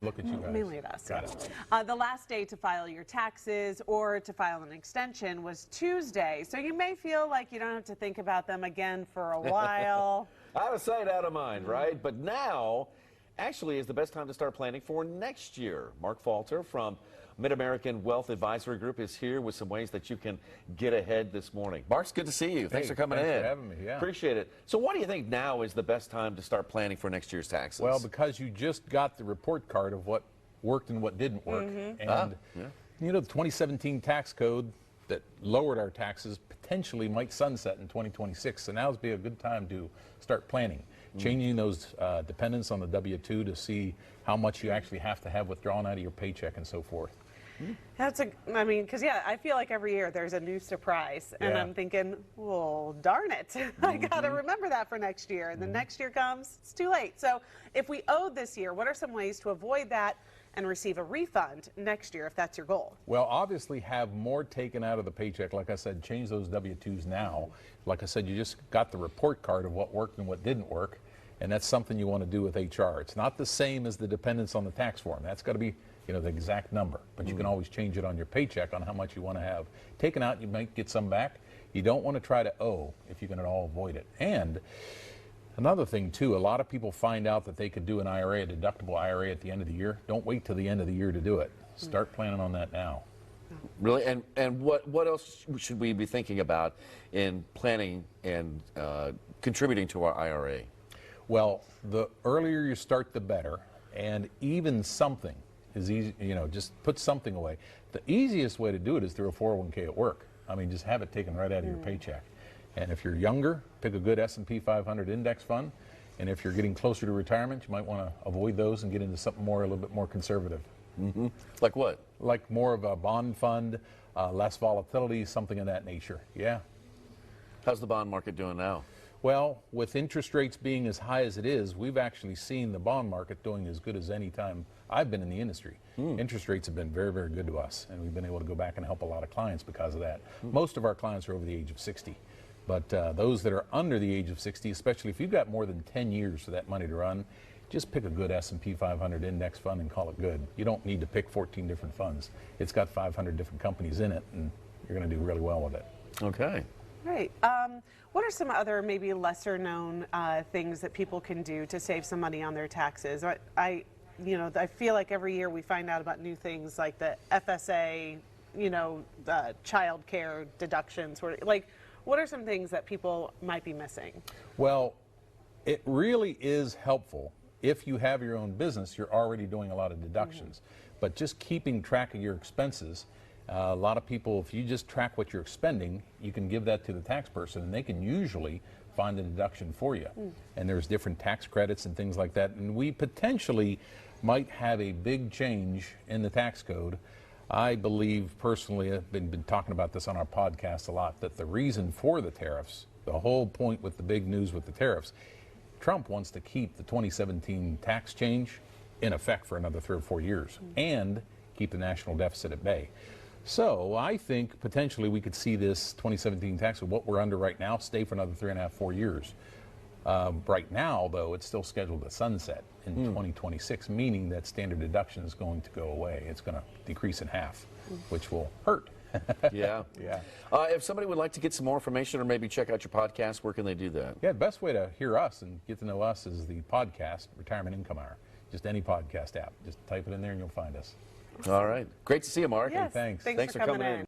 Look at you guys. Mainly at us. Got it. The last day to file your taxes or to file an extension was Tuesday, so you may feel like you don't have to think about them again for a while. Out of sight, out of mind, right? But now, actually, is the best time to start planning for next year. Mark Falter from Mid-American Wealth Advisory Group is here with some ways that you can get ahead this morning. Mark's good to see you. Thanks for coming in. Thanks for having me. Yeah. Appreciate it. So why do you think now is the best time to start planning for next year's taxes? Well, because you just got the report card of what worked and what didn't work. And, you know, the 2017 tax code that lowered our taxes potentially might sunset in 2026. So now's be a good time to start planning. Changing those dependents on the W-2 to see how much you actually have to have withdrawn out of your paycheck and so forth. I mean, because yeah, I feel like every year there's a new surprise, and I'm thinking, well, darn it, I got to remember that for next year. And the next year comes, it's too late. So if we owed this year, what are some ways to avoid that and receive a refund next year if that's your goal? Well, obviously have more taken out of the paycheck. Like I said, change those W-2s now. Like I said, you just got the report card of what worked and what didn't work, and that's something you want to do with HR. It's not the same as the dependents on the tax form. That's got to be, you know, the exact number, but you can always change it on your paycheck on how much you want to have taken out. You might get some back. You don't want to try to owe if you can at all avoid it. And another thing too, a lot of people find out that they could do an IRA, a deductible IRA at the end of the year. Don't wait till the end of the year to do it. Start planning on that now. Really? And what else should we be thinking about in planning and contributing to our IRA? Well, the earlier you start, the better. And even something is easy, you know, just put something away. The easiest way to do it is through a 401k at work. I mean, just have it taken right out of your paycheck. And if you're younger, pick a good S&P 500 index fund. And if you're getting closer to retirement, you might want to avoid those and get into something more, a little bit more conservative. Like what? Like more of a bond fund, less volatility, something of that nature. Yeah. How's the bond market doing now? Well, with interest rates being as high as it is, we've actually seen the bond market doing as good as any time I've been in the industry. Interest rates have been very, very good to us, and we've been able to go back and help a lot of clients because of that. Most of our clients are over the age of 60, but those that are under the age of 60, especially if you've got more than 10 years for that money to run, just pick a good S&P 500 index fund and call it good. You don't need to pick 14 different funds. It's got 500 different companies in it, and you're going to do really well with it. Okay. Right. What are some other maybe lesser known things that people can do to save some money on their taxes? I feel like every year we find out about new things like the FSA, child care deductions. Like, what are some things that people might be missing? Well, it really is helpful. If you have your own business, you're already doing a lot of deductions. But just keeping track of your expenses, a lot of people, if you just track what you're expending, you can give that to the tax person, and they can usually find a deduction for you. And there's different tax credits and things like that. And we potentially might have a big change in the tax code. I believe personally, I've been talking about this on our podcast a lot, that the reason for the tariffs, the whole point with the big news with the tariffs, Trump wants to keep the 2017 tax change in effect for another 3 or 4 years and keep the national deficit at bay. So I think potentially we could see this 2017 tax, what we're under right now, stay for another 3.5, 4 years. Right now, though, it's still scheduled to sunset in 2026, meaning that standard deduction is going to go away. It's going to decrease in half, which will hurt. Yeah. If somebody would like to get some more information or maybe check out your podcast, where can they do that? Yeah, the best way to hear us and get to know us is the podcast, Retirement Income Hour. Just any podcast app. Just type it in there and you'll find us. All right. Great to see you, Mark. Yes. Thanks. Thanks for coming in.